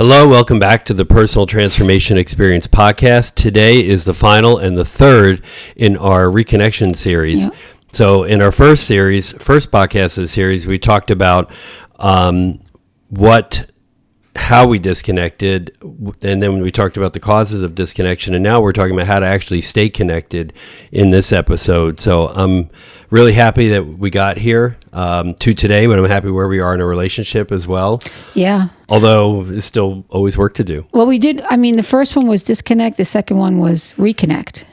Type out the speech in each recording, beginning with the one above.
Hello, welcome back to the Personal Transformation Experience podcast. Today is the final and the third in our reconnection series. Yep. So in our first podcast of the series, we talked about how we disconnected, and then we talked about the causes of disconnection, and now we're talking about how to actually stay connected in this episode. So I'm really happy that we got here to today, but I'm happy where we are in a relationship as well. Yeah. Although there's still always work to do. Well, we did. I mean, the first one was disconnect. The second one was reconnect.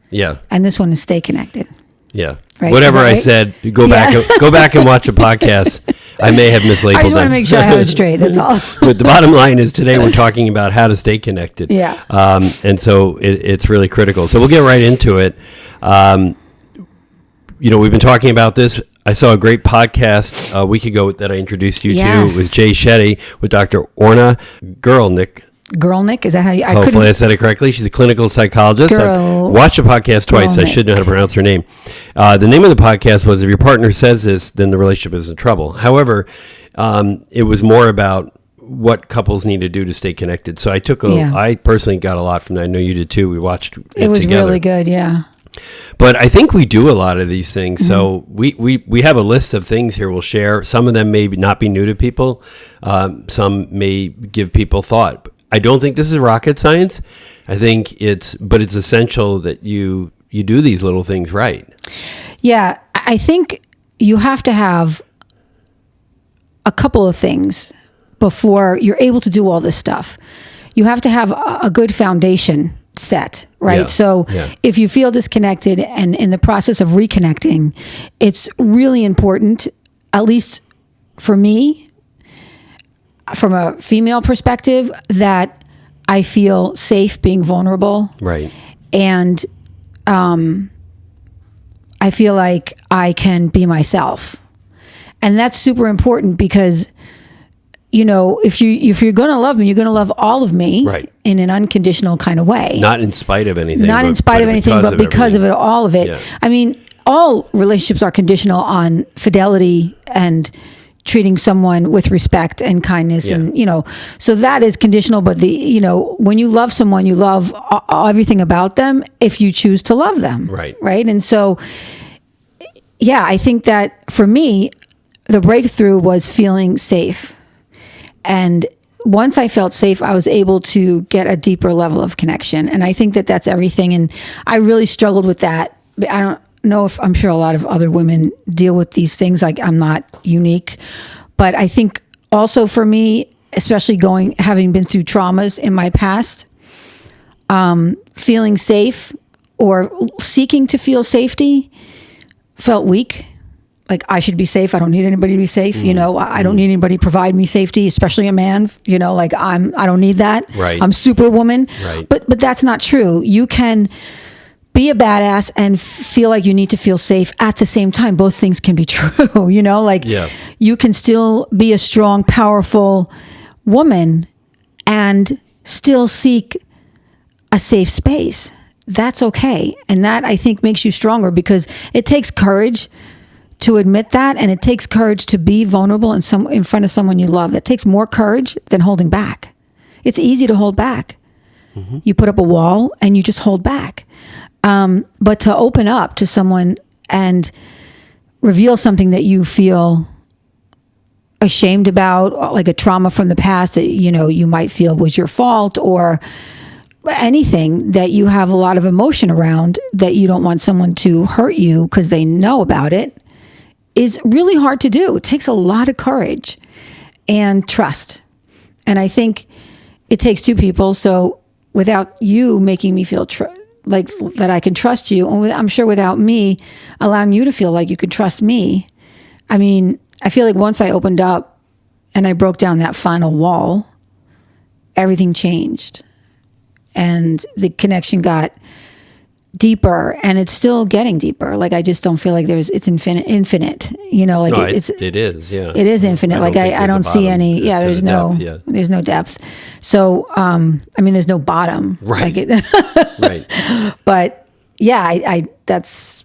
Yeah. And this one is stay connected. Yeah. Right? Whatever I said, go back and watch a podcast. I may have mislabeled them. I just want to make sure I have it straight. That's all. But the bottom line is today we're talking about how to stay connected. Yeah. And so it's really critical. So we'll get right into it. We've been talking about this. I saw a great podcast a week ago that I introduced you to. It was Jay Shetty with Dr. Orna Guralnick. Guralnick, is that how you... Hopefully I said it correctly. She's a clinical psychologist. I've watched the podcast twice. I should know how to pronounce her name. The name of the podcast was, if your partner says this, then the relationship is in trouble. However, it was more about what couples need to do to stay connected. So I personally got a lot from that. I know you did too. We watched it together. It was really good, yeah. But I think we do a lot of these things. Mm-hmm. So we have a list of things here we'll share. Some of them may not be new to people. Some may give people thought. I don't think this is rocket science. I think it's essential that you do these little things right. Yeah, I think you have to have a couple of things before you're able to do all this stuff. You have to have a good foundation set, right? Yeah. So if you feel disconnected and in the process of reconnecting, it's really important, at least for me, from a female perspective, that I feel safe being vulnerable. Right. And I feel like I can be myself. And that's super important because, if you're going to love me, you're going to love all of me, right, in an unconditional kind of way. Not in spite of anything. Not in spite of anything, but because of it, all of it. Yeah. I mean, all relationships are conditional on fidelity and treating someone with respect and kindness, and so that is conditional. But when you love someone, you love everything about them if you choose to love them, right? And so, I think that for me, the breakthrough was feeling safe, and once I felt safe, I was able to get a deeper level of connection, and I think that that's everything. And I really struggled with that. I don't know if I'm sure a lot of other women deal with these things. Like, I'm not unique, but I think also for me, especially having been through traumas in my past, feeling safe or seeking to feel safety felt weak. Like, I should be safe. I don't need anybody to be safe. I don't need anybody to provide me safety, especially a man. Like, I don't need that. Right. I'm Superwoman. Right. But that's not true. You can be a badass and feel like you need to feel safe at the same time. Both things can be true, You can still be a strong, powerful woman and still seek a safe space. That's okay. And that, I think, makes you stronger, because it takes courage to admit that, and it takes courage to be vulnerable in front of someone you love. That takes more courage than holding back. It's easy to hold back. Mm-hmm. You put up a wall and you just hold back. But to open up to someone and reveal something that you feel ashamed about, like a trauma from the past that, you might feel was your fault, or anything that you have a lot of emotion around that you don't want someone to hurt you because they know about it, is really hard to do. It takes a lot of courage and trust. And I think it takes two people. So without you making me feel like that I can trust you, and I'm sure without me allowing you to feel like you can trust me, I mean, I feel like once I opened up and I broke down that final wall, everything changed. And the connection got deeper, and it's still getting deeper. Like, I just don't feel like it's infinite, like no, it is. Yeah. It is infinite. I don't see any, there's no depth. So, there's no bottom. Right. Right. But I that's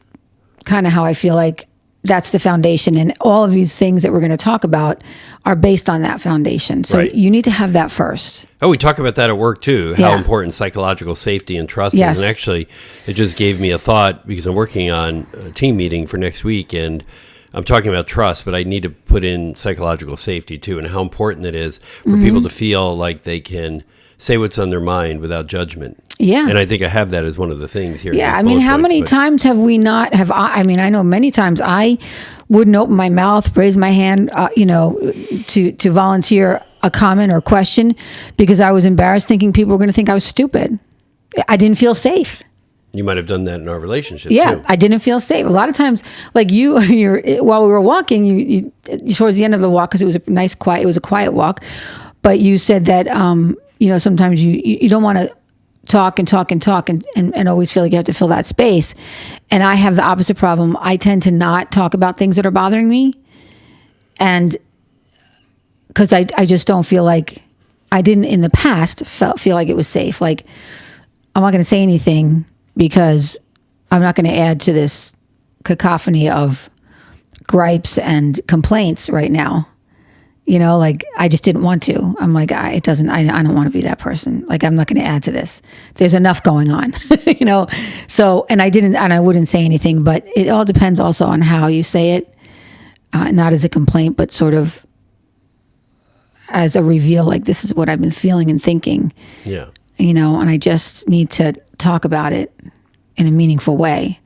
kind of how I feel like that's the foundation. And all of these things that we're going to talk about are based on that foundation. So you need to have that first. Oh, we talk about that at work too, how important psychological safety and trust is. And actually, it just gave me a thought because I'm working on a team meeting for next week, and I'm talking about trust, but I need to put in psychological safety too, and how important it is for people to feel like they can say what's on their mind without judgment. Yeah. And I think I have that as one of the things here. Yeah. I mean, how many times have we not I mean, I know many times I wouldn't open my mouth, raise my hand, to volunteer a comment or question because I was embarrassed thinking people were going to think I was stupid. I didn't feel safe. You might have done that in our relationship too. I didn't feel safe. A lot of times, like while we were walking, you towards the end of the walk, because it was it was a quiet walk, but you said that, sometimes you don't want to talk and always feel like you have to fill that space. And I have the opposite problem. I tend to not talk about things that are bothering me. And because I just don't feel like I didn't in the past feel like it was safe. Like, I'm not going to say anything because I'm not going to add to this cacophony of gripes and complaints right now. Like I just didn't want to. I'm like, I don't want to be that person. Like, I'm not going to add to this. There's enough going on, So, and I wouldn't say anything, but it all depends also on how you say it. Not as a complaint, but sort of as a reveal, like, this is what I've been feeling and thinking. Yeah. And I just need to talk about it in a meaningful way,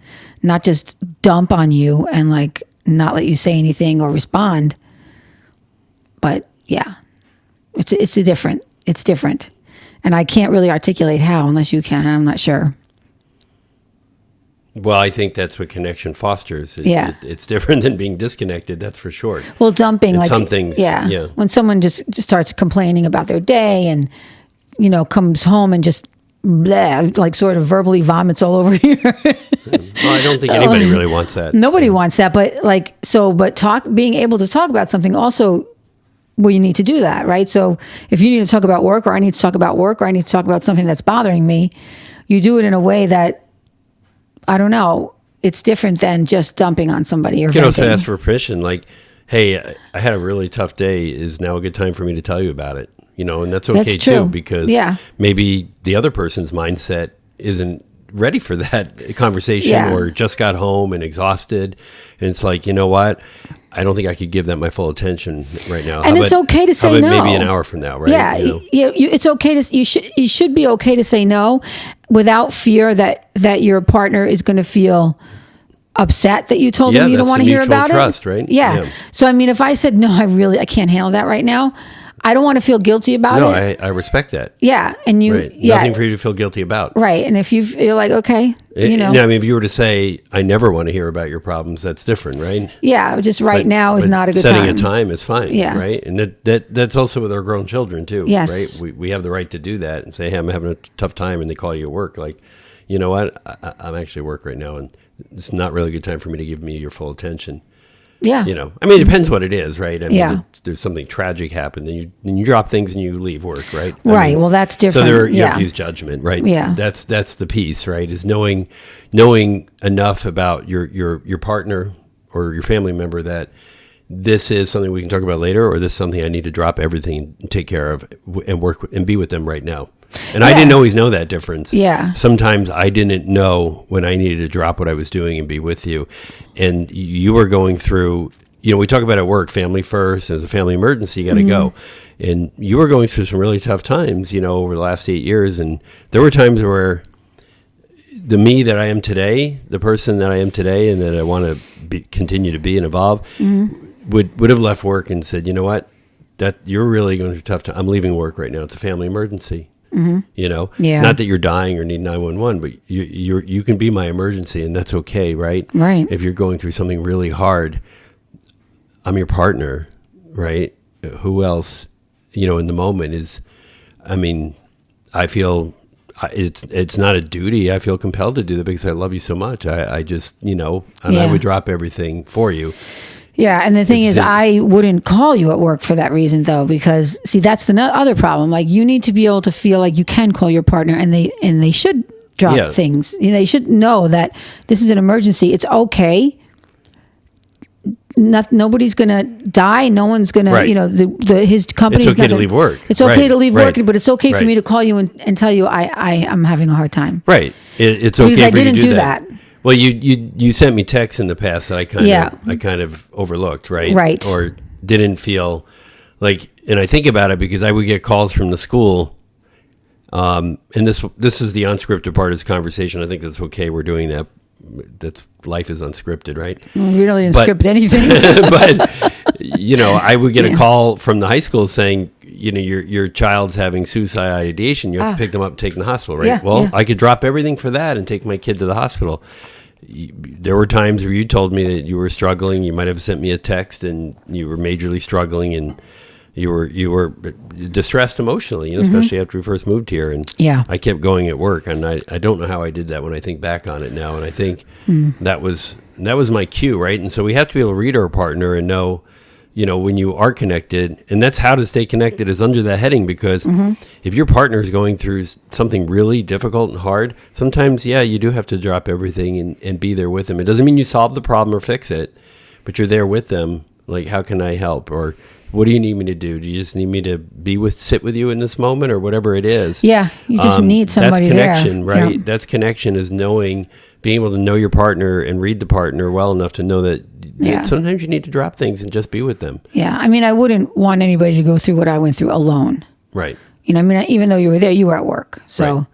not just dump on you and like not let you say anything or respond. But yeah, it's different. And I can't really articulate how unless you can. I'm not sure. Well, I think that's what connection fosters. It's different than being disconnected, that's for sure. Well, dumping, and like some things. Yeah. When someone just starts complaining about their day and, comes home and just bleh, like sort of verbally vomits all over here. Well, I don't think anybody really wants that. Nobody wants that, but being able to talk about something also, well, you need to do that, right? So if you need to talk about work, or I need to talk about work, or I need to talk about something that's bothering me, you do it in a way that, I don't know, it's different than just dumping on somebody or you can also ask for permission, like, hey, I had a really tough day. Is now a good time for me to tell you about it? And that's okay too, because maybe the other person's mindset isn't ready for that conversation or just got home and exhausted. And it's like, you know what? I don't think I could give that my full attention right now. And it's okay to say no. Maybe an hour from now, right? Yeah, it's okay to. You should be okay to say no, without fear that your partner is going to feel upset that you told them you don't want to hear about trust, right? Yeah. So I mean, if I said no, I can't handle that right now. I don't want to feel guilty about it. No, I respect that. Yeah, and nothing for you to feel guilty about. Right, and if you're like, okay, I mean, if you were to say, I never want to hear about your problems, that's different, right? Yeah, just now is not a good time. Setting a time is fine, right? And that's also with our grown children too, yes. right? We have the right to do that and say, hey, I'm having a tough time, and they call you at work, like, you know what, I'm actually at work right now, and it's not really a good time for me to give me your full attention. Yeah. I mean, it depends what it is, right? I mean, there's something tragic happened, then you drop things and you leave work, right? Right. Well, that's different. So you have to use judgment, right? Yeah. That's the piece, right? Is knowing enough about your partner or your family member that this is something we can talk about later, or this is something I need to drop everything and take care of and work and be with them right now. And I didn't always know that difference. Yeah. Sometimes I didn't know when I needed to drop what I was doing and be with you. And you were going through, we talk about at work, family first. There's a family emergency, you got to go. And you were going through some really tough times, over the last 8 years. And there were times where the me that I am today, the person that I am today, and that I want to continue to be and evolve, would have left work and said, you know what, that you're really going through a tough time. I'm leaving work right now. It's a family emergency. Not that you're dying or need 911, but you can be my emergency, and that's okay, right? Right. If you're going through something really hard, I'm your partner, right? Who else, in the moment is, I mean, I feel it's not a duty. I feel compelled to do that because I love you so much. I just, I would drop everything for you. Yeah, and the thing is, I wouldn't call you at work for that reason, though, because see, that's the other problem. Like, you need to be able to feel like you can call your partner, and they should drop things. They should know that this is an emergency. It's okay nobody's going to die. No one's going Right. to, his company's It's okay to leave work. It's okay Right. to leave Right. work, but it's okay for Right. me to call you and tell you I'm having a hard time. Right. It's okay Because I for you to didn't do that. Well, you sent me texts in the past that I kind of overlooked, right? Right. Or didn't feel like, and I think about it because I would get calls from the school. And this is the unscripted part of this conversation. I think that's okay. We're doing that. That's life is unscripted, right? We really didn't script anything. But I would get a call from the high school saying, your child's having suicide ideation. You have to pick them up and take them to the hospital, right? Yeah, Well, yeah. I could drop everything for that and take my kid to the hospital. There were times where you told me that you were struggling. You might have sent me a text and you were majorly struggling and you were distressed emotionally, especially after we first moved here. And I kept going at work, and I don't know how I did that when I think back on it now. And I think that was my cue, right? And so we have to be able to read our partner and know, when you are connected, and that's how to stay connected is under that heading, because if your partner is going through something really difficult and hard, sometimes, you do have to drop everything and be there with them. It doesn't mean you solve the problem or fix it, but you're there with them. Like, how can I help? Or what do you need me to do? Do you just need me to sit with you in this moment, or whatever it is? Yeah, you just need somebody there. That's connection, right? Yeah. That's connection, is being able to know your partner and read the partner well enough to know that sometimes you need to drop things and just be with them. Yeah, I mean, I wouldn't want anybody to go through what I went through alone. Right. Even though you were there, you were at work. So, right.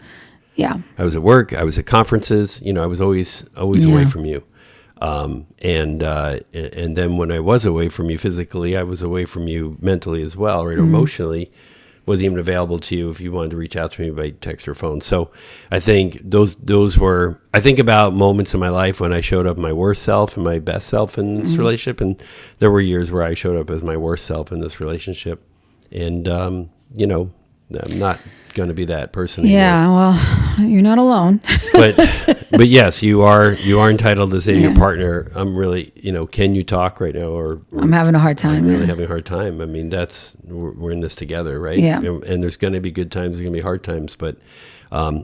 Yeah. I was at work. I was at conferences. I was always away from you. And then when I was away from you physically, I was away from you mentally as well, right? Or emotionally, wasn't even available to you if you wanted to reach out to me by text or phone. So I think those were, I think about moments in my life when I showed up my worst self and my best self in this relationship. And there were years where I showed up as my worst self in this relationship. And, I'm not going to be that person anymore. Yeah, well, you're not alone. but yes, you are entitled to say to your partner, I'm really, can you talk right now? Or I'm having a hard time. I'm really having a hard time. I mean, we're in this together, right? Yeah. And there's going to be good times, there's going to be hard times, but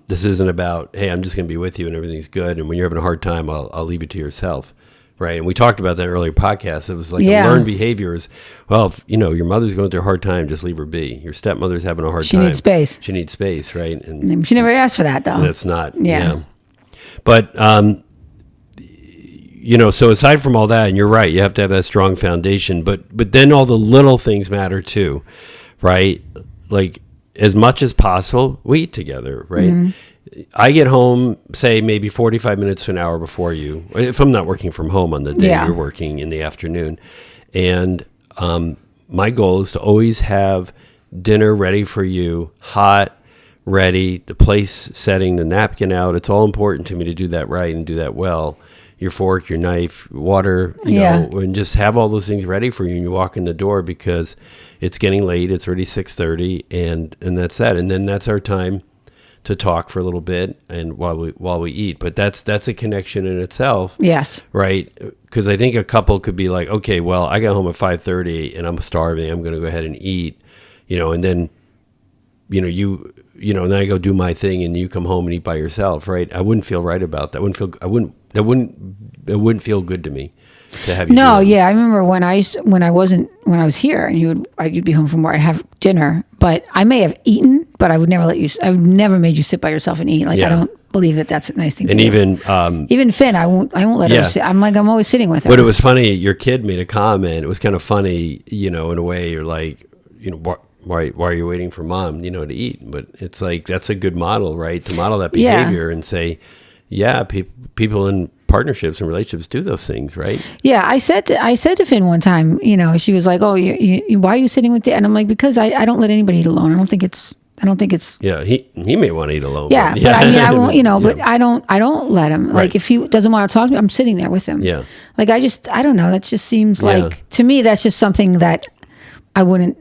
this isn't about, hey, I'm just going to be with you and everything's good. And when you're having a hard time, I'll leave it to yourself. Right. And we talked about that in earlier podcast. It was like a learned behavior is, well, if, your mother's going through a hard time, just leave her be. Your stepmother's having a hard time. She needs space. She needs space, right? And she never asked for that, though. That's not. Yeah. But, so aside from all that, and you're right, you have to have that strong foundation, but then all the little things matter too, right? Like, as much as possible, we eat together, right? Mm-hmm. I get home, say, maybe 45 minutes to an hour before you, if I'm not working from home on the day you're working in the afternoon. And my goal is to always have dinner ready for you, hot, ready, the place setting, the napkin out. It's all important to me to do that right and do that well. Your fork, your knife, water, you know, and just have all those things ready for you when you walk in the door, because it's getting late. It's already 6:30, and that's that. And then that's our time to talk for a little bit and while we eat. But that's a connection in itself. Yes. Right? Because I think a couple could be like, okay, well, I got home at 5:30 and I'm starving. I'm going to go ahead and eat, and then, and then I go do my thing and you come home and eat by yourself, right? I wouldn't feel right about that. It wouldn't feel good to me to have you. No, yeah, I remember when I was here and you'd be home from work, I'd have dinner, but I may have eaten, but I would never I've never made you sit by yourself and eat. Like, I don't believe that that's a nice thing to do. And even Finn, I won't let her sit. I'm always sitting with her. But it was funny, your kid made a comment. It was kind of funny, in a way. You're like, why are you waiting for mom, to eat? But it's like, that's a good model, right? To model that behavior and say, people in partnerships and relationships do those things, right? Yeah, I said to Finn one time, she was like, "Oh, you why are you sitting with Dad?" And I'm like, "Because I don't let anybody eat alone. I don't think it's." Yeah, he may want to eat alone. Yeah, but I mean, I won't, but I don't let him. Right. Like, if he doesn't want to talk to me, I'm sitting there with him. Yeah. Like, I don't know. That just seems like, to me, that's just something that I wouldn't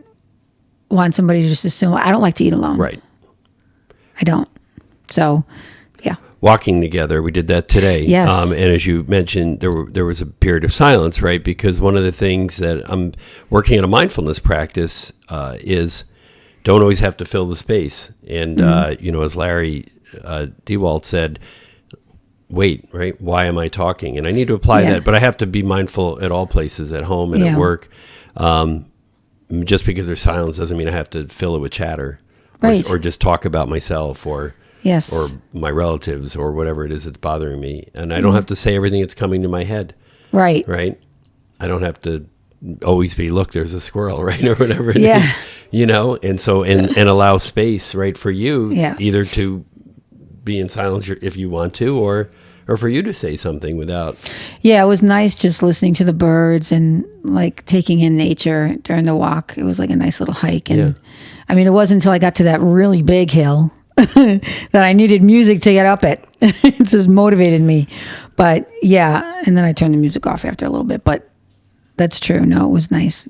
want somebody to just assume. I don't like to eat alone. Right. I don't. So, yeah. Walking together, we did that today. Yes. And as you mentioned, there was a period of silence, right? Because one of the things that I'm working on a mindfulness practice is don't always have to fill the space. And, as Larry Dewalt said, wait, right? Why am I talking? And I need to apply that, but I have to be mindful at all places, at home and at work. Just because there's silence doesn't mean I have to fill it with chatter, or just talk about myself or my relatives or whatever it is that's bothering me. And I don't have to say everything that's coming to my head. Right. I don't have to always be, look, there's a squirrel, right? Or whatever it is, you know? And so, and allow space, right, for you either to be in silence if you want to, or for you to say something without. Yeah, it was nice just listening to the birds and like taking in nature during the walk. It was like a nice little hike. And I mean, it wasn't until I got to that really big hill that I needed music to get up it. It just motivated me. But yeah, and then I turned the music off after a little bit. But that's true. No, it was nice.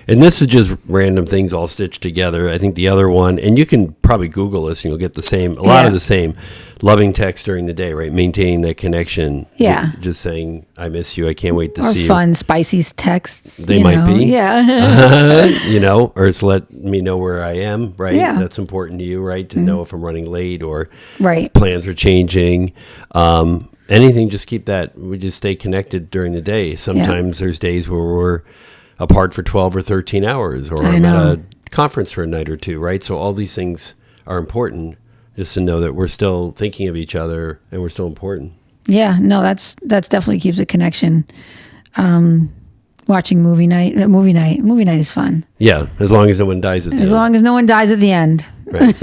And this is just random things all stitched together. I think the other one, and you can probably Google this and you'll get the same, a lot of the same, loving text during the day, right? Maintaining that connection. Yeah. Just saying, I miss you. I can't wait to see you. Or fun, spicy texts. They might be. Yeah. You know, or it's let me know where I am, right? Yeah. That's important to you, right? To know if I'm running late or plans are changing. Anything, just keep that. We just stay connected during the day. Sometimes there's days where we're apart for 12 or 13 hours, or I'm at a conference for a night or two, right? So all these things are important, just to know that we're still thinking of each other and we're still important. Yeah, no, that's definitely keeps a connection. Watching movie night is fun. Yeah, as long as no one dies at the end. As long as no one dies at the end. Right.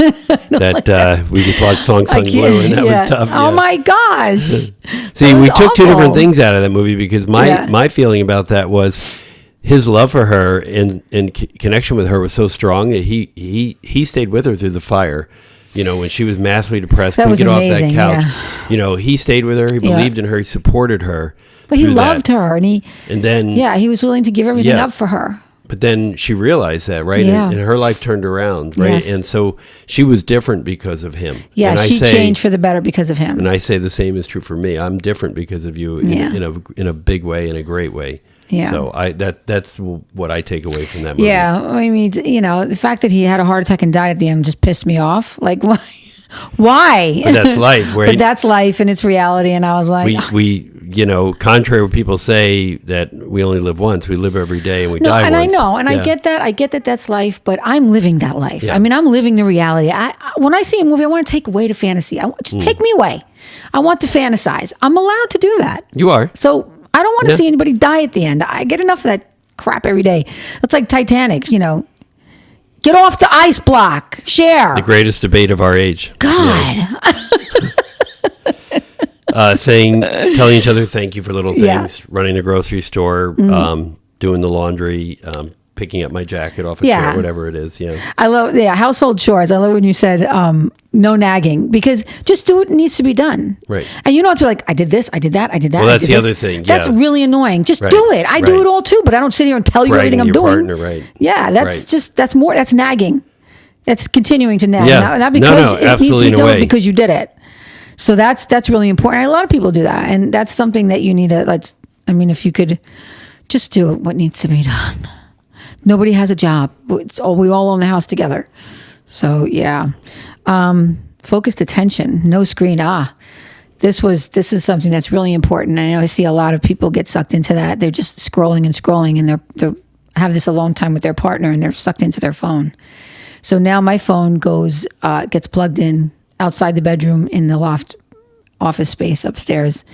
We just watched Song Sung Blue, and that was tough. Oh my gosh! See, we took two different things out of that movie, because my feeling about that was his love for her and connection with her was so strong that he stayed with her through the fire. You know, when she was massively depressed, couldn't get off that couch. Yeah. You know, he stayed with her. He believed in her. He supported her. But he loved her, and then he was willing to give everything up for her. But then she realized that, right? Yeah. And her life turned around, right? Yes. And so she was different because of him. Yeah, and she changed for the better because of him. And I say the same is true for me. I'm different because of you in a big way, in a great way. Yeah. So that's what I take away from that movie. Yeah, I mean, you know, the fact that he had a heart attack and died at the end just pissed me off. Like, why? Why? But that's life, right? But that's life, and it's reality. And I was like, we you know, contrary to what people say that we only live once, we live every day and we die once. And I know, and I get that. I get that that's life, but I'm living that life. Yeah. I mean, I'm living the reality. When I see a movie, I want to take away the fantasy. Just take me away. I want to fantasize. I'm allowed to do that. You are. So I don't want to see anybody die at the end. I get enough of that crap every day. It's like Titanic, you know. Get off the ice block. Share. The greatest debate of our age. God. Yeah. Telling each other thank you for little things, running the grocery store, doing the laundry, picking up my jacket off a chair, whatever it is. Yeah. I love household chores. I love when you said no nagging, because just do what needs to be done. Right. And you don't have to be like, I did this, I did that, I did that. Well, that's the other thing. Yeah. That's really annoying. Just do it. I do it all too, but I don't sit here and tell you everything I'm doing. Partner, right. Yeah, that's nagging. That's continuing to nag. Yeah. Not because it needs to be done because you did it. So that's really important. And a lot of people do that, and that's something that you need to. If you could just do what needs to be done. Nobody has a job. We all own the house together. So yeah, focused attention, no screen. This is something that's really important. I know I see a lot of people get sucked into that. They're just scrolling and scrolling, and they have this alone time with their partner, and they're sucked into their phone. So now my phone gets plugged in outside the bedroom in the loft office space upstairs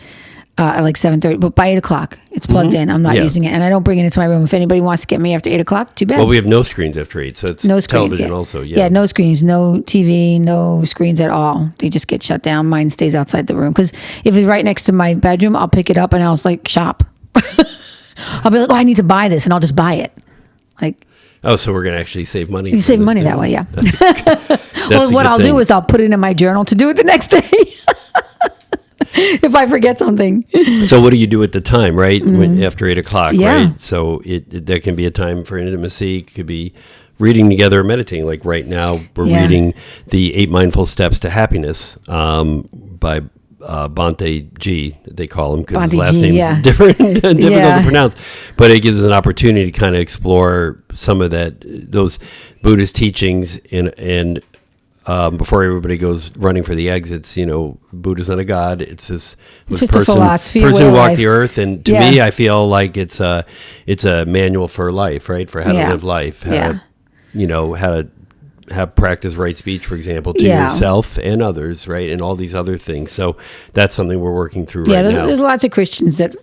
at like 7:30, but by 8 o'clock it's plugged in. I'm not using it, and I don't bring it into my room. If anybody wants to get me after 8 o'clock, too bad. Well, we have no screens after 8, so it's no screens, television also. Yeah, no screens, no TV, no screens at all. They just get shut down. Mine stays outside the room, because if it's right next to my bedroom, I'll pick it up and I'll like shop. I'll be like, I need to buy this, and I'll just buy it. Like, oh, so we're going to actually save money. You save money that way, yeah. Well, what I'll do is I'll put it in my journal to do it the next day if I forget something. So what do you do at the time, right? After 8 o'clock, right? So there can be a time for intimacy. It could be reading together or meditating. Like right now, we're reading the 8 Mindful Steps to Happiness by Bhante G, they call him, because his last name is different and difficult to pronounce. But it gives us an opportunity to kind of explore some of those Buddhist teachings and before everybody goes running for the exits, Buddha's not a god. It's just a philosophy, person who walked life. the earth. And to me, I feel like it's a manual for life, right? For how to live life, how to have practice right speech, for example, to yourself and others, right? And all these other things. So that's something we're working through right now. There's lots of Christians that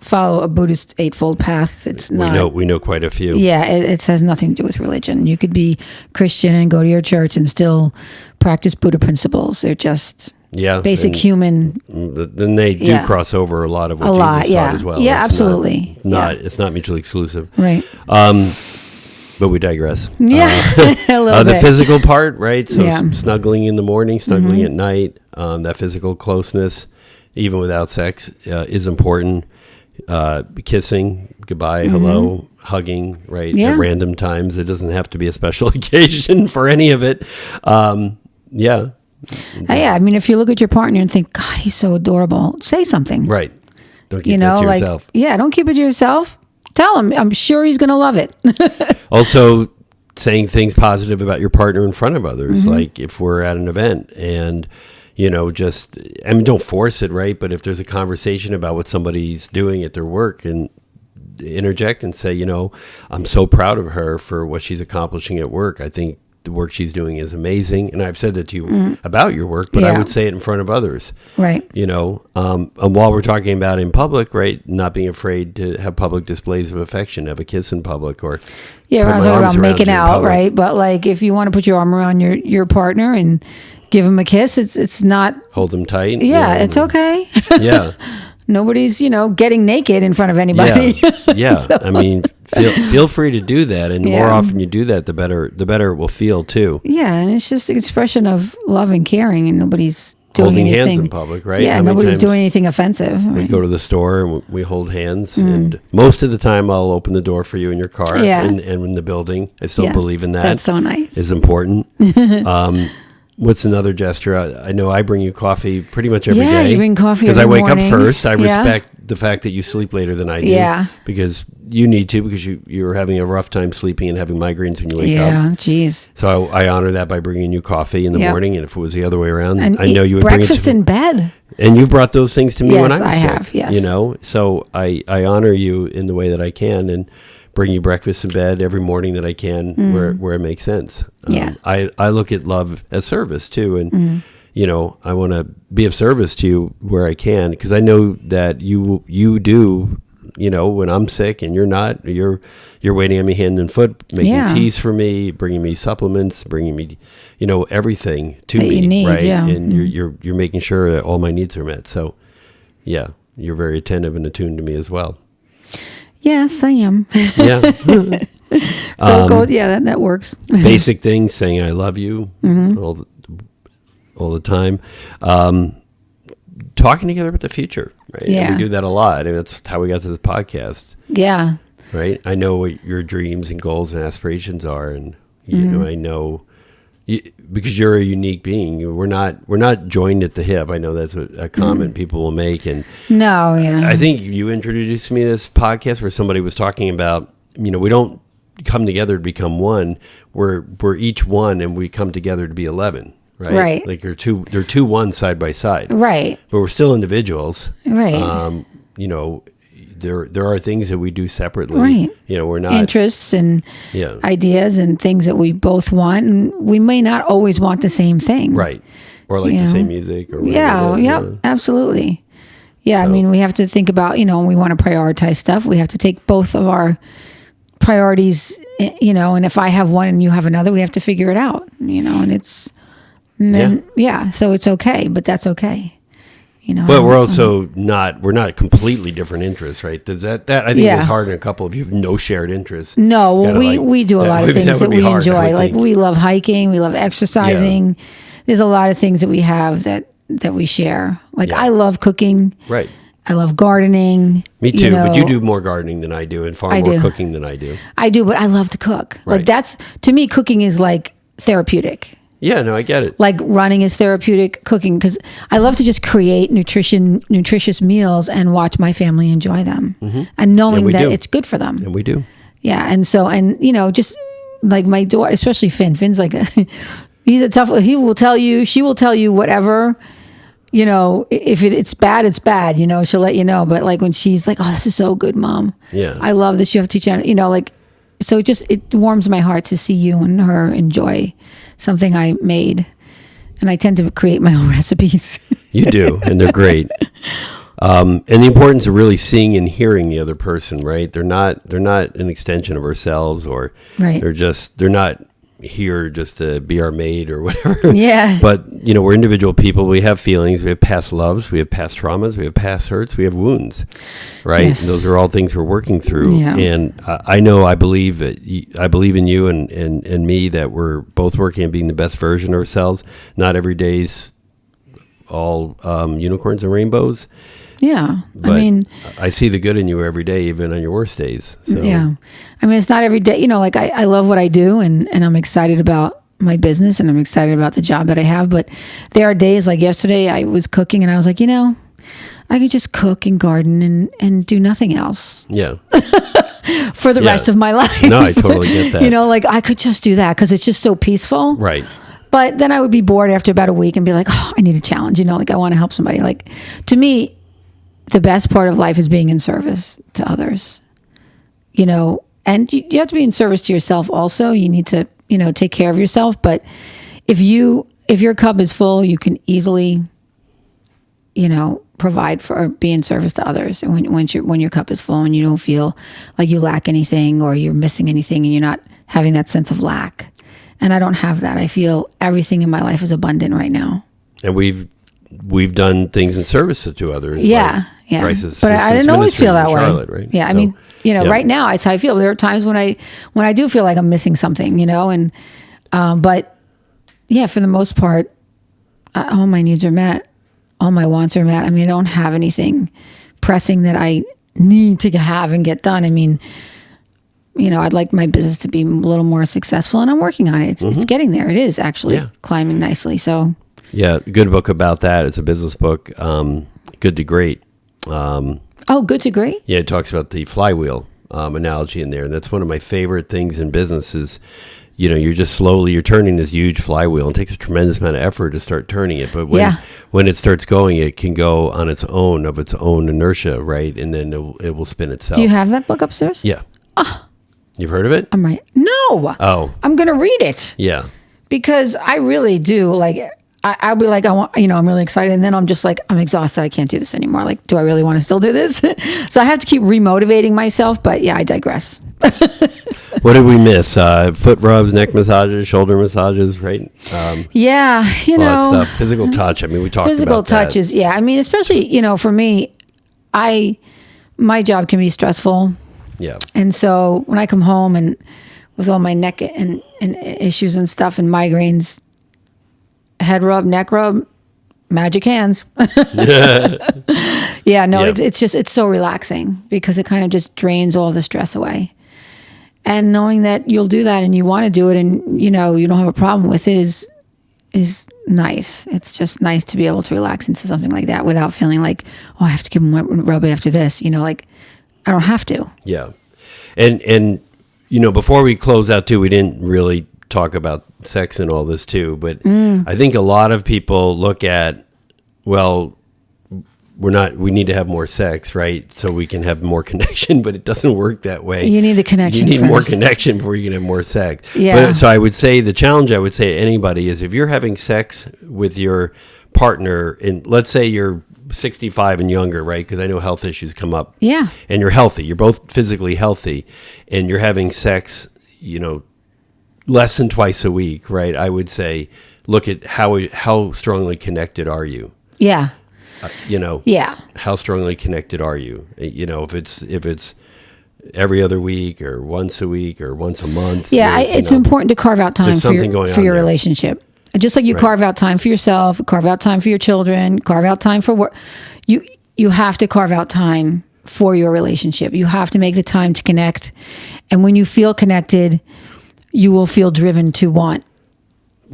follow a Buddhist eightfold path. It's not. We know quite a few. Yeah, it has nothing to do with religion. You could be Christian and go to your church and still practice Buddha principles. They're just basic human. Then they do cross over a lot of what Jesus taught as well. Yeah, absolutely. It's not mutually exclusive. Right. But we digress. Yeah, a little bit. The physical part, right? So snuggling in the morning, snuggling at night, that physical closeness, even without sex, is important. Kissing, goodbye, hello, hugging, right? At random times. It doesn't have to be a special occasion for any of it. Yeah. I mean, if you look at your partner and think, God, he's so adorable, say something. Right. Don't keep it to yourself. Don't keep it to yourself. Tell him. I'm sure he's going to love it. Also, saying things positive about your partner in front of others, like if we're at an event and, don't force it, right? But if there's a conversation about what somebody's doing at their work, and interject and say, I'm so proud of her for what she's accomplishing at work. I think the work she's doing is amazing. And I've said that to you about your work, but I would say it in front of others. Right. And while we're talking about in public, right, not being afraid to have public displays of affection, have a kiss in public, or we're not talking about making out, right? But like if you want to put your arm around your partner and give him a kiss, it's not hold them tight. Yeah, it's okay. Yeah. Nobody's, getting naked in front of anybody. Yeah. So. I mean, feel free to do that. And the more often you do that, the better it will feel too. Yeah. And it's just an expression of love and caring, and nobody's doing holding anything. Hands in public, right? Yeah. Nobody's doing anything offensive. Right? We go to the store and we hold hands. And most of the time I'll open the door for you in your car and in the building. I still believe in that. That's so nice. Is important. What's another gesture? I know I bring you coffee pretty much every day. Yeah, you bring coffee every morning. Because I wake up first. I respect the fact that you sleep later than I do. Yeah. Because you need to, because you're having a rough time sleeping and having migraines when you wake up. Yeah, geez. So I honor that by bringing you coffee in the morning. And if it was the other way around, and I know you would breakfast bring it in bed. And you've brought those things to me when I was sick. Yes, I have, yes. So I honor you in the way that I can, and bring you breakfast in bed every morning that I can, where it makes sense. I look at love as service too, and I want to be of service to you where I can, because I know that you do. When I'm sick and you're not, you're waiting on me hand and foot, making teas for me, bringing me supplements, bringing me, everything to me, you need, right? Yeah. And you're making sure that all my needs are met. So, yeah, you're very attentive and attuned to me as well. Yes, I am. Yeah. So that works. Basic things, saying I love you all the time. Talking together about the future, right? Yeah. And we do that a lot. And that's how we got to this podcast. Yeah. Right? I know what your dreams and goals and aspirations are, and I know because you're a unique being. We're not joined at the hip. I know that's a comment people will make, and I think you introduced me to this podcast where somebody was talking about, we don't come together to become one. We're each one, and we come together to be 11. Right. Like they're two ones side by side. Right. But we're still individuals. Right. There are things that we do separately. Right. We're not interests and ideas and things that we both want, and we may not always want the same thing. Right. Or like the same music or whatever. Absolutely. Yeah, so, I mean, we have to think about, we want to prioritize stuff. We have to take both of our priorities, and if I have one and you have another, we have to figure it out, and it's so it's okay, but that's okay. But we're also we're not completely different interests, right? Does that I think is hard in a couple if you have no shared interests. No, we do a lot of things that we enjoy. Like we love hiking, we love exercising. Yeah. There's a lot of things that we have that we share. Like I love cooking. Right. I love gardening. Me too, but you do more gardening than I do and far more cooking than I do. I do, but I love to cook. Right. Like to me, cooking is like therapeutic. Yeah, no, I get it. Like running is therapeutic, cooking, because I love to just create nutritious meals and watch my family enjoy them, and knowing that it's good for them. And we do. Yeah, and so just like my daughter, especially Finn's like He's a tough. He will tell you. She will tell you whatever. You know, if it's bad, it's bad. You know, she'll let you know. But like when she's like, "Oh, this is so good, Mom. Yeah, I love this. You have to teach." You know, like so. It warms my heart to see you and her enjoy something I made. And I tend to create my own recipes. You do, and they're great. And the importance of really seeing and hearing the other person, right? They're not an extension of ourselves, or right. they're not here just to be our mate or whatever. Yeah. But you know, we're individual people. We have feelings. We have past loves. We have past traumas. We have past hurts. We have wounds, right? Yes. And those are all things we're working through. Yeah. And I believe in you and me that we're both working on being the best version of ourselves. Not every day's all unicorns and rainbows. Yeah. But I mean, I see the good in you every day, even on your worst days. So. Yeah. I mean, it's not every day, you know, like I love what I do and I'm excited about my business and I'm excited about the job that I have. But there are days like yesterday I was cooking and I was like, you know, I could just cook and garden and do nothing else. Yeah. For the rest of my life. No, I totally get that. You know, like I could just do that because it's just so peaceful. Right. But then I would be bored after about a week and be like, oh, I need a challenge. You know, like I want to help somebody. Like to me, the best part of life is being in service to others, you know, and you have to be in service to yourself also. You need to, you know, take care of yourself. But if your cup is full, you can easily, you know, provide for or be in service to others. And when your cup is full and you don't feel like you lack anything or you're missing anything and you're not having that sense of lack. And I don't have that. I feel everything in my life is abundant right now. And we've done things in service to others. Yeah, like yeah. But I didn't always feel that way. Charlotte, right? Yeah, I mean, you know, right now it's how I feel. There are times when I do feel like I'm missing something, you know, and but yeah, for the most part, all my needs are met, all my wants are met. I mean, I don't have anything pressing that I need to have and get done. I mean, you know, I'd like my business to be a little more successful, and I'm working on it. It's getting there. It is actually climbing nicely. So. Yeah, good book about that. It's a business book, Good to Great. Good to Great? Yeah, it talks about the flywheel analogy in there. And that's one of my favorite things in business is, you know, you're turning this huge flywheel. It takes a tremendous amount of effort to start turning it. But when it starts going, it can go on its own, of its own inertia, right? And then it will spin itself. Do you have that book upstairs? Yeah. You've heard of it? I'm right. No. Oh. I'm going to read it. Yeah. Because I really do like... I'll be like, I'm really excited. And then I'm just like, I'm exhausted. I can't do this anymore. Like, do I really want to still do this? So I have to keep remotivating myself. But yeah, I digress. What did we miss? Foot rubs, neck massages, shoulder massages, right? Yeah, you know. All that stuff. Physical touch. I mean, we talked about that. Physical touches. Yeah. I mean, especially, you know, for me, my job can be stressful. Yeah. And so when I come home and with all my neck and issues and stuff and migraines, head rub, neck rub, magic hands. It's so relaxing because it kind of just drains all the stress away. And knowing that you'll do that and you want to do it and, you know, you don't have a problem with it is nice. It's just nice to be able to relax into something like that without feeling like, oh, I have to give him one rub after this. You know, like I don't have to. Yeah. And you know, before we close out too, we didn't really talk about sex and all this too, but I think a lot of people look at, well, we need to have more sex, right? So we can have more connection, but it doesn't work that way. You need the connection. You need more connection before you can have more sex. Yeah. So I would say the challenge I would say to anybody is if you're having sex with your partner, and let's say you're 65 and younger, right? Because I know health issues come up. Yeah. And you're healthy. You're both physically healthy, and you're having sex, you know, less than twice a week, right? I would say, look at how strongly connected are you? Yeah. You know. Yeah. How strongly connected are you? You know, if it's every other week or once a week or once a month. Yeah, it's important to carve out time for your relationship. Just like you carve out time for yourself, carve out time for your children, carve out time for work. You have to carve out time for your relationship. You have to make the time to connect. And when you feel connected, you will feel driven to want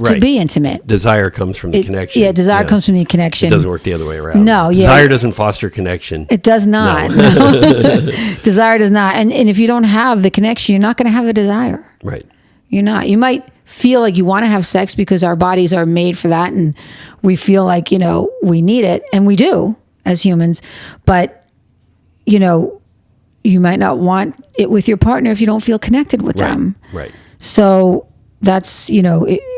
to be intimate. Desire comes from the connection. Yeah, desire comes from the connection. It doesn't work the other way around. No, Desire doesn't foster connection. It does not. No. Desire does not. And if you don't have the connection, you're not going to have the desire. Right. You're not. You might feel like you want to have sex because our bodies are made for that and we feel like, we need it, and we do as humans, but you might not want it with your partner if you don't feel connected with them. Right. So that's,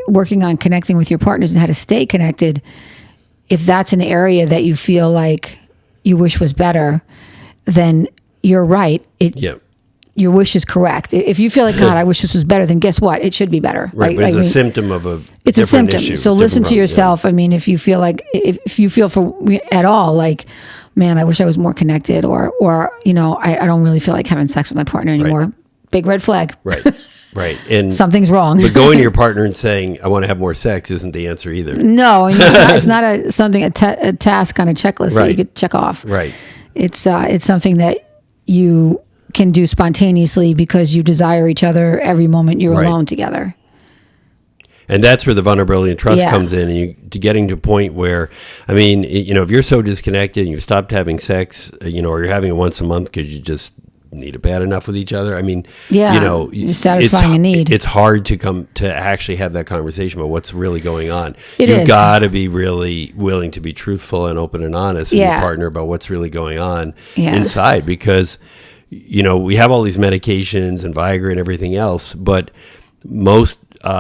working on connecting with your partners and how to stay connected. If that's an area that you feel like you wish was better, then you're right. Your wish is correct. If you feel like, God, I wish this was better, then guess what? It should be better. Right, but it's a symptom of a It's a symptom. issue, so listen to yourself. Yeah. I mean, if you feel like, if you feel for at all, like, man, I wish I was more connected, or I don't really feel like having sex with my partner anymore. Right. Big red flag. Right. Right. And something's wrong. But going to your partner and saying, I want to have more sex isn't the answer either. No, and it's not a task on a checklist that you could check off. Right. It's something that you can do spontaneously because you desire each other every moment you're alone together. And that's where the vulnerability and trust comes in, and you getting to a point where, I mean, if you're so disconnected and you've stopped having sex, or you're having it once a month because you just need it bad enough with each other. I mean, you're satisfying a need. It's hard to come to actually have that conversation about what's really going on. You've got to be really willing to be truthful and open and honest with your partner about what's really going on inside, because we have all these medications and Viagra and everything else, but most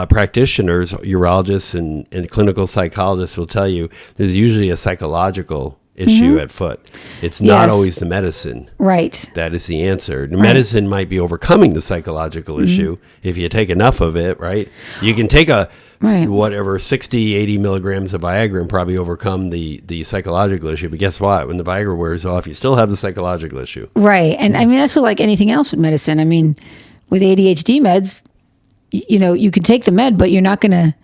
practitioners, urologists and clinical psychologists will tell you there's usually a psychological issue at foot. It's not always the medicine. Right. That is the answer. The medicine might be overcoming the psychological issue if you take enough of it, right? You can take whatever 60, 80 milligrams of Viagra and probably overcome the psychological issue. But guess what? When the Viagra wears off, you still have the psychological issue. Right. And I mean, that's like anything else with medicine. I mean, with ADHD meds, you can take the med, but you're not going to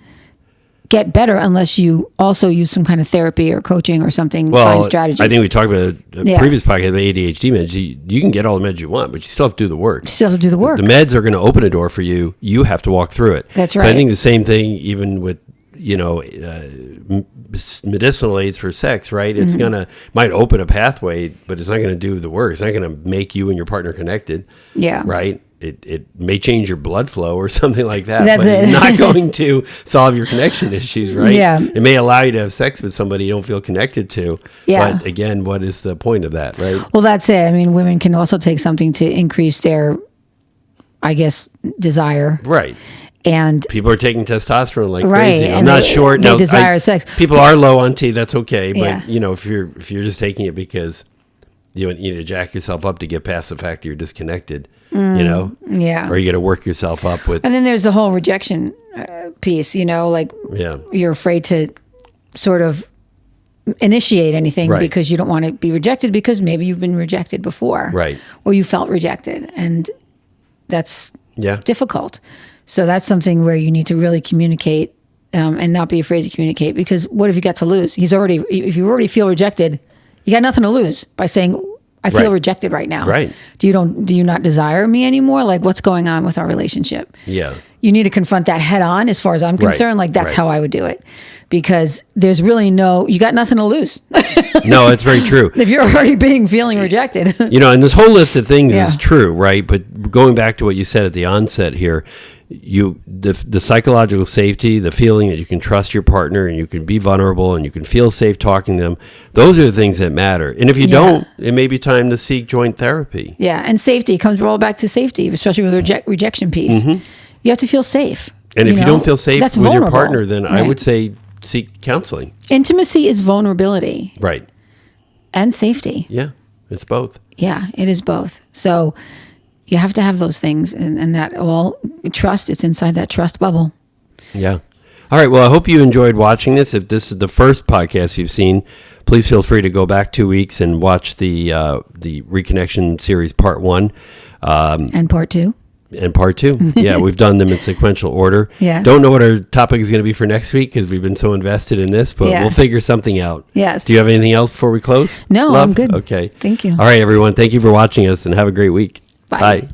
get better unless you also use some kind of therapy or coaching or something, find strategies. I think we talked about a previous podcast about ADHD meds. You can get all the meds you want, but you still have to do the work. The meds are going to open a door for you. You have to walk through it. That's right. So I think the same thing even with, medicinal aids for sex, right? It's might open a pathway, but it's not going to do the work. It's not going to make you and your partner connected. Yeah. Right? It may change your blood flow or something like that. That's but it's not going to solve your connection issues, right? Yeah. It may allow you to have sex with somebody you don't feel connected to. Yeah. But again, what is the point of that, right? Well, that's it. I mean, women can also take something to increase their, I guess, desire. Right. And people are taking testosterone like crazy. I'm not sure. They desire sex. People are low on T. That's okay. But if you're just taking it because you need to jack yourself up to get past the fact that you're disconnected, Yeah. or you got to work yourself up with. And then there's the whole rejection piece. You're afraid to sort of initiate anything because you don't want to be rejected because maybe you've been rejected before, right? Or you felt rejected, and that's difficult. So that's something where you need to really communicate and not be afraid to communicate, because what have you got to lose? If you already feel rejected, you got nothing to lose by saying, I feel rejected right now. Right. Do you not desire me anymore? Like, what's going on with our relationship? Yeah. You need to confront that head on, as far as I'm concerned. Like, that's how I would do it, because there's really you got nothing to lose. No, it's very true. If you're already feeling rejected. And this whole list of things is true, right? But going back to what you said at the onset here, the psychological safety, the feeling that you can trust your partner and you can be vulnerable and you can feel safe talking to them, those are the things that matter. And if you don't, it may be time to seek joint therapy. Yeah, and safety comes all back to safety, especially with the rejection piece. Mm-hmm. You have to feel safe. And if you don't feel safe with your partner, then I would say seek counseling. Intimacy is vulnerability. Right. And safety. Yeah, it's both. Yeah, it is both. So you have to have those things, and that all trust, it's inside that trust bubble. Yeah. All right. Well, I hope you enjoyed watching this. If this is the first podcast you've seen, please feel free to go back 2 weeks and watch the Reconnection series part 1. And part 2. And part 2. Yeah, we've done them in sequential order. Yeah. Don't know what our topic is going to be for next week because we've been so invested in this, but we'll figure something out. Yes. Do you have anything else before we close? No, Love? I'm good. Okay. Thank you. All right, everyone. Thank you for watching us and have a great week. Bye.